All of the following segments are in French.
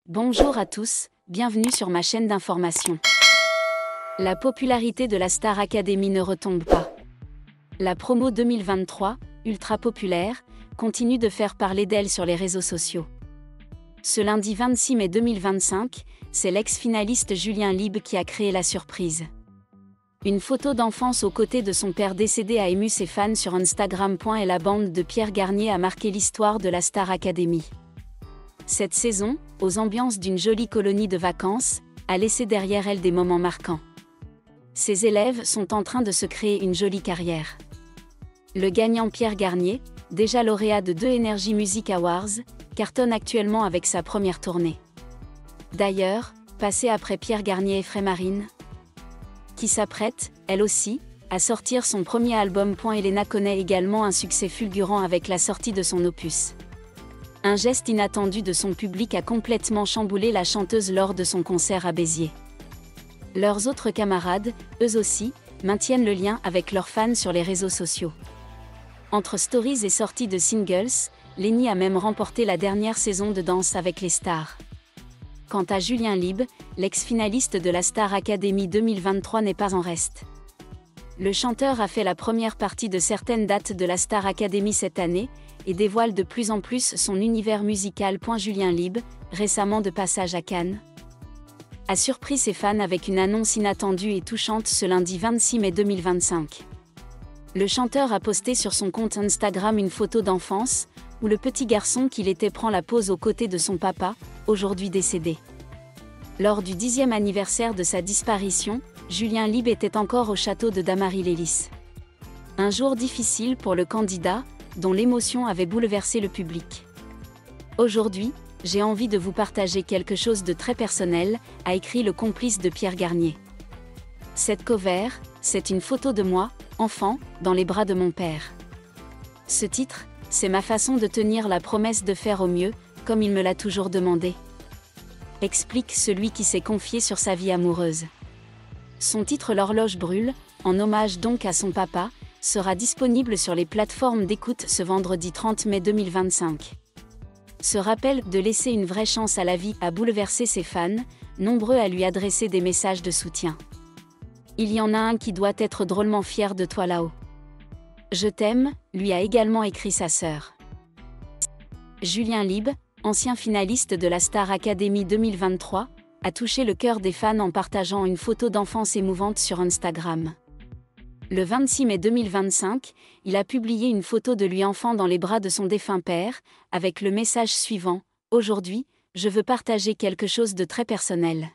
Bonjour à tous, bienvenue sur ma chaîne d'information. La popularité de la Star Academy ne retombe pas. La promo 2023, ultra populaire, continue de faire parler d'elle sur les réseaux sociaux. Ce lundi 26 mai 2025, c'est l'ex-finaliste Julien Lieb qui a créé la surprise. Une photo d'enfance aux côtés de son père décédé a ému ses fans sur Instagram. Et la bande de Pierre Garnier a marqué l'histoire de la Star Academy. Cette saison, aux ambiances d'une jolie colonie de vacances, a laissé derrière elle des moments marquants. Ses élèves sont en train de se créer une jolie carrière. Le gagnant Pierre Garnier, déjà lauréat de 2 Energy Music Awards, cartonne actuellement avec sa première tournée. D'ailleurs, passé après Pierre Garnier et Frémarine, qui s'apprête, elle aussi, à sortir son premier album. Elena connaît également un succès fulgurant avec la sortie de son opus. Un geste inattendu de son public a complètement chamboulé la chanteuse lors de son concert à Béziers. Leurs autres camarades, eux aussi, maintiennent le lien avec leurs fans sur les réseaux sociaux. Entre stories et sorties de singles, Lenny a même remporté la dernière saison de Danse avec les stars. Quant à Julien Lieb, l'ex-finaliste de la Star Academy 2023 n'est pas en reste. Le chanteur a fait la première partie de certaines dates de la Star Academy cette année, et dévoile de plus en plus son univers musical. Julien Lieb, récemment de passage à Cannes, a surpris ses fans avec une annonce inattendue et touchante ce lundi 26 mai 2025. Le chanteur a posté sur son compte Instagram une photo d'enfance, où le petit garçon qu'il était prend la pose aux côtés de son papa, aujourd'hui décédé. Lors du 10e anniversaire de sa disparition, Julien Lieb était encore au château de Damary-Lélis. Un jour difficile pour le candidat, dont l'émotion avait bouleversé le public. Aujourd'hui, j'ai envie de vous partager quelque chose de très personnel, a écrit le complice de Pierre Garnier. Cette cover, c'est une photo de moi, enfant, dans les bras de mon père. Ce titre, c'est ma façon de tenir la promesse de faire au mieux, comme il me l'a toujours demandé. Explique celui qui s'est confié sur sa vie amoureuse. Son titre L'horloge brûle, en hommage donc à son papa, sera disponible sur les plateformes d'écoute ce vendredi 30 mai 2025. Ce rappel de laisser une vraie chance à la vie a bouleversé ses fans, nombreux à lui adresser des messages de soutien. Il y en a un qui doit être drôlement fier de toi là-haut. Je t'aime, lui a également écrit sa sœur. Julien Lieb, ancien finaliste de la Star Academy 2023, a touché le cœur des fans en partageant une photo d'enfance émouvante sur Instagram. Le 26 mai 2025, il a publié une photo de lui enfant dans les bras de son défunt père, avec le message suivant : « Aujourd'hui, je veux partager quelque chose de très personnel.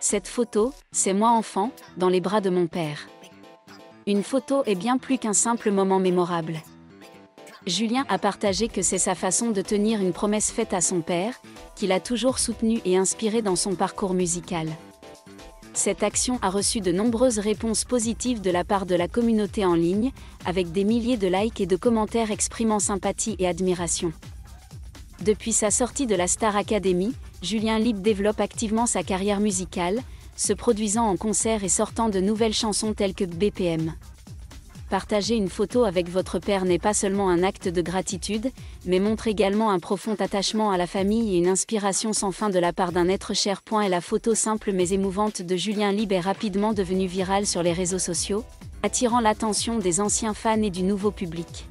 Cette photo, c'est moi enfant, dans les bras de mon père. » Une photo est bien plus qu'un simple moment mémorable. Julien a partagé que c'est sa façon de tenir une promesse faite à son père, qu'il a toujours soutenu et inspiré dans son parcours musical. Cette action a reçu de nombreuses réponses positives de la part de la communauté en ligne, avec des milliers de likes et de commentaires exprimant sympathie et admiration. Depuis sa sortie de la Star Academy, Julien Lieb développe activement sa carrière musicale, se produisant en concert et sortant de nouvelles chansons telles que BPM. Partager une photo avec votre père n'est pas seulement un acte de gratitude, mais montre également un profond attachement à la famille et une inspiration sans fin de la part d'un être cher. Et la photo simple mais émouvante de Julien Lieb est rapidement devenue virale sur les réseaux sociaux, attirant l'attention des anciens fans et du nouveau public.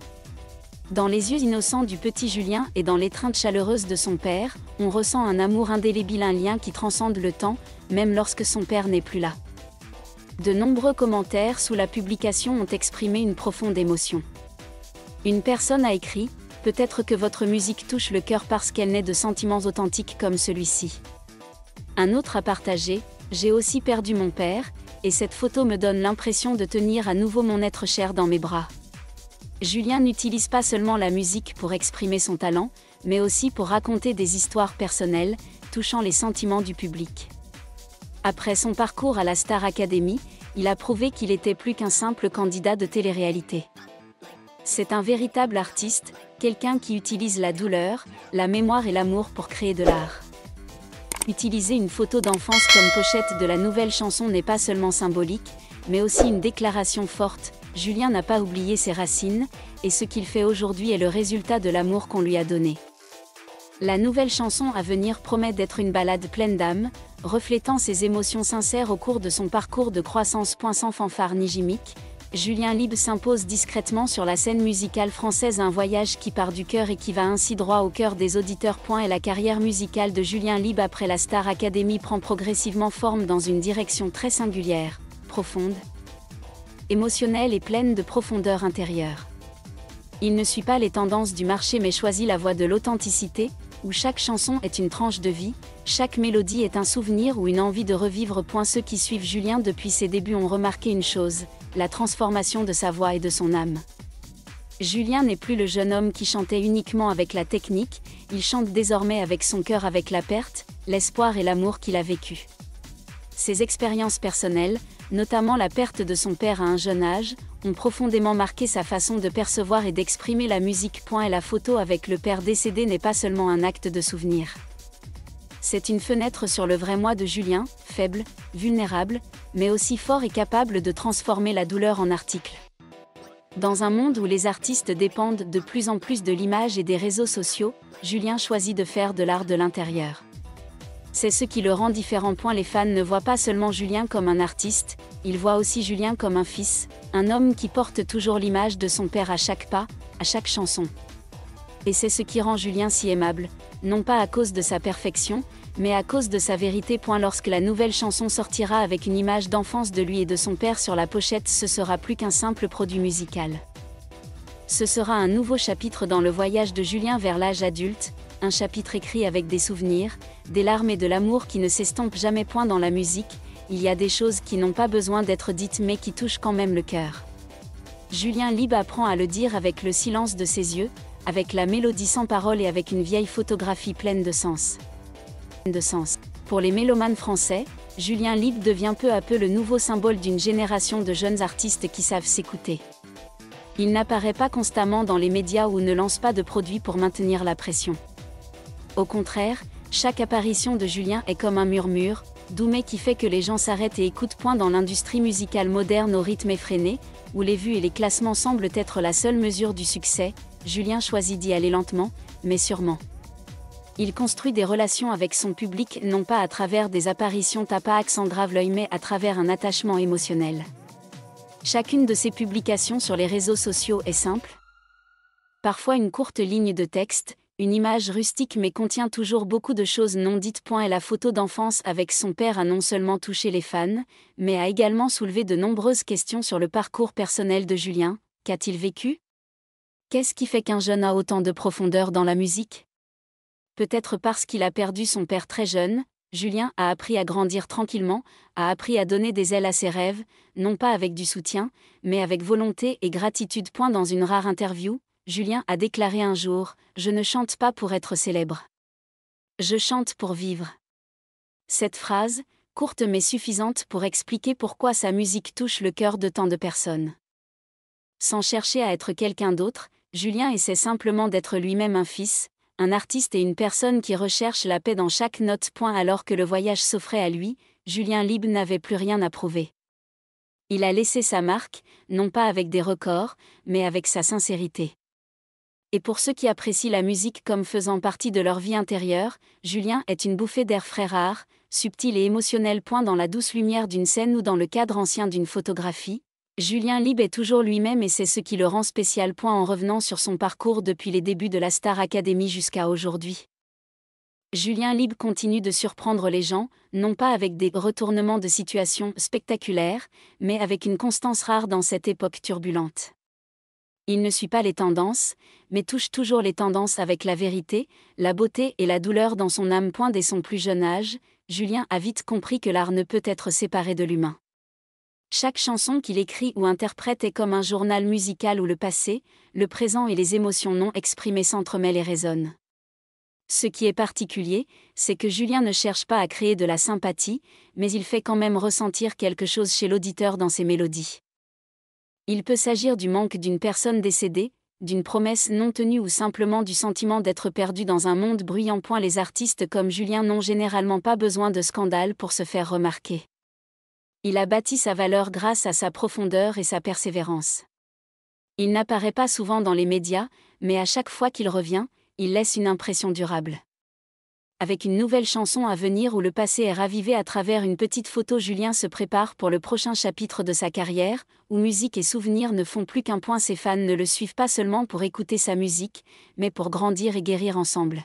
Dans les yeux innocents du petit Julien et dans l'étreinte chaleureuse de son père, on ressent un amour indélébile, un lien qui transcende le temps, même lorsque son père n'est plus là. De nombreux commentaires sous la publication ont exprimé une profonde émotion. Une personne a écrit : « Peut-être que votre musique touche le cœur parce qu'elle naît de sentiments authentiques comme celui-ci. » Un autre a partagé : « J'ai aussi perdu mon père, et cette photo me donne l'impression de tenir à nouveau mon être cher dans mes bras. » Julien n'utilise pas seulement la musique pour exprimer son talent, mais aussi pour raconter des histoires personnelles, touchant les sentiments du public. Après son parcours à la Star Academy, il a prouvé qu'il était plus qu'un simple candidat de télé-réalité. C'est un véritable artiste, quelqu'un qui utilise la douleur, la mémoire et l'amour pour créer de l'art. Utiliser une photo d'enfance comme pochette de la nouvelle chanson n'est pas seulement symbolique, mais aussi une déclaration forte. Julien n'a pas oublié ses racines, et ce qu'il fait aujourd'hui est le résultat de l'amour qu'on lui a donné. La nouvelle chanson à venir promet d'être une ballade pleine d'âme, reflétant ses émotions sincères au cours de son parcours de croissance. Sans fanfare ni gimmick, Julien Libre s'impose discrètement sur la scène musicale française, un voyage qui part du cœur et qui va ainsi droit au cœur des auditeurs. Et la carrière musicale de Julien Libre après la Star Academy prend progressivement forme dans une direction très singulière, profonde, émotionnelle et pleine de profondeur intérieure. Il ne suit pas les tendances du marché mais choisit la voie de l'authenticité, où chaque chanson est une tranche de vie, chaque mélodie est un souvenir ou une envie de revivre. Ceux qui suivent Julien depuis ses débuts ont remarqué une chose, la transformation de sa voix et de son âme. Julien n'est plus le jeune homme qui chantait uniquement avec la technique, il chante désormais avec son cœur, avec la perte, l'espoir et l'amour qu'il a vécu. Ses expériences personnelles, notamment la perte de son père à un jeune âge, ont profondément marqué sa façon de percevoir et d'exprimer la musique. Et la photo avec le père décédé n'est pas seulement un acte de souvenir. C'est une fenêtre sur le vrai moi de Julien, faible, vulnérable, mais aussi fort et capable de transformer la douleur en article. Dans un monde où les artistes dépendent de plus en plus de l'image et des réseaux sociaux, Julien choisit de faire de l'art de l'intérieur. C'est ce qui le rend différent. Les fans ne voient pas seulement Julien comme un artiste, ils voient aussi Julien comme un fils, un homme qui porte toujours l'image de son père à chaque pas, à chaque chanson. Et c'est ce qui rend Julien si aimable, non pas à cause de sa perfection, mais à cause de sa vérité. Lorsque la nouvelle chanson sortira avec une image d'enfance de lui et de son père sur la pochette, ce sera plus qu'un simple produit musical. Ce sera un nouveau chapitre dans le voyage de Julien vers l'âge adulte, un chapitre écrit avec des souvenirs, des larmes et de l'amour qui ne s'estompent jamais. Dans la musique, il y a des choses qui n'ont pas besoin d'être dites mais qui touchent quand même le cœur. Julien Libre apprend à le dire avec le silence de ses yeux, avec la mélodie sans parole et avec une vieille photographie pleine de sens. Pour les mélomanes français, Julien Libre devient peu à peu le nouveau symbole d'une génération de jeunes artistes qui savent s'écouter. Il n'apparaît pas constamment dans les médias ou ne lance pas de produits pour maintenir la pression. Au contraire, chaque apparition de Julien est comme un murmure, doux mais qui fait que les gens s'arrêtent et écoutent. Dans l'industrie musicale moderne au rythme effréné, où les vues et les classements semblent être la seule mesure du succès, Julien choisit d'y aller lentement, mais sûrement. Il construit des relations avec son public non pas à travers des apparitions tapas accent grave l'œil mais à travers un attachement émotionnel. Chacune de ses publications sur les réseaux sociaux est simple. Parfois une courte ligne de texte, une image rustique mais contient toujours beaucoup de choses non dites. Et la photo d'enfance avec son père a non seulement touché les fans, mais a également soulevé de nombreuses questions sur le parcours personnel de Julien. Qu'a-t-il vécu ? Qu'est-ce qui fait qu'un jeune a autant de profondeur dans la musique ? Peut-être parce qu'il a perdu son père très jeune, Julien a appris à grandir tranquillement, a appris à donner des ailes à ses rêves, non pas avec du soutien, mais avec volonté et gratitude. Dans une rare interview, Julien a déclaré un jour « Je ne chante pas pour être célèbre. Je chante pour vivre ». Cette phrase, courte mais suffisante pour expliquer pourquoi sa musique touche le cœur de tant de personnes. Sans chercher à être quelqu'un d'autre, Julien essaie simplement d'être lui-même, un fils, un artiste et une personne qui recherche la paix dans chaque note. Alors que le voyage s'offrait à lui, Julien Libre n'avait plus rien à prouver. Il a laissé sa marque, non pas avec des records, mais avec sa sincérité. Et pour ceux qui apprécient la musique comme faisant partie de leur vie intérieure, Julien est une bouffée d'air frais rare, subtil et émotionnel. Dans la douce lumière d'une scène ou dans le cadre ancien d'une photographie, Julien Libre est toujours lui-même et c'est ce qui le rend spécial. En revenant sur son parcours depuis les débuts de la Star Academy jusqu'à aujourd'hui. Julien Libre continue de surprendre les gens, non pas avec des retournements de situation spectaculaires, mais avec une constance rare dans cette époque turbulente. Il ne suit pas les tendances, mais touche toujours les tendances avec la vérité, la beauté et la douleur dans son âme. Dès son plus jeune âge, Julien a vite compris que l'art ne peut être séparé de l'humain. Chaque chanson qu'il écrit ou interprète est comme un journal musical où le passé, le présent et les émotions non exprimées s'entremêlent et résonnent. Ce qui est particulier, c'est que Julien ne cherche pas à créer de la sympathie, mais il fait quand même ressentir quelque chose chez l'auditeur dans ses mélodies. Il peut s'agir du manque d'une personne décédée, d'une promesse non tenue ou simplement du sentiment d'être perdu dans un monde bruyant. Les artistes comme Julien n'ont généralement pas besoin de scandales pour se faire remarquer. Il a bâti sa valeur grâce à sa profondeur et sa persévérance. Il n'apparaît pas souvent dans les médias, mais à chaque fois qu'il revient, il laisse une impression durable. Avec une nouvelle chanson à venir où le passé est ravivé à travers une petite photo, Julien se prépare pour le prochain chapitre de sa carrière, où musique et souvenirs ne font plus qu'un. Ses fans ne le suivent pas seulement pour écouter sa musique, mais pour grandir et guérir ensemble.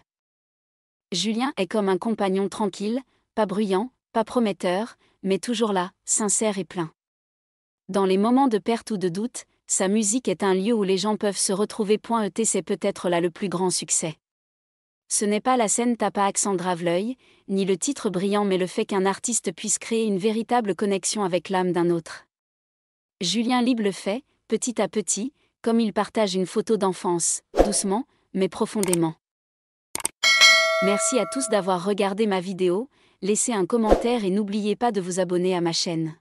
Julien est comme un compagnon tranquille, pas bruyant, pas prometteur, mais toujours là, sincère et plein. Dans les moments de perte ou de doute, sa musique est un lieu où les gens peuvent se retrouver. C'est peut-être là le plus grand succès. Ce n'est pas la scène tape à accent grave l'œil, ni le titre brillant, mais le fait qu'un artiste puisse créer une véritable connexion avec l'âme d'un autre. Julien Libre le fait, petit à petit, comme il partage une photo d'enfance, doucement, mais profondément. Merci à tous d'avoir regardé ma vidéo, laissez un commentaire et n'oubliez pas de vous abonner à ma chaîne.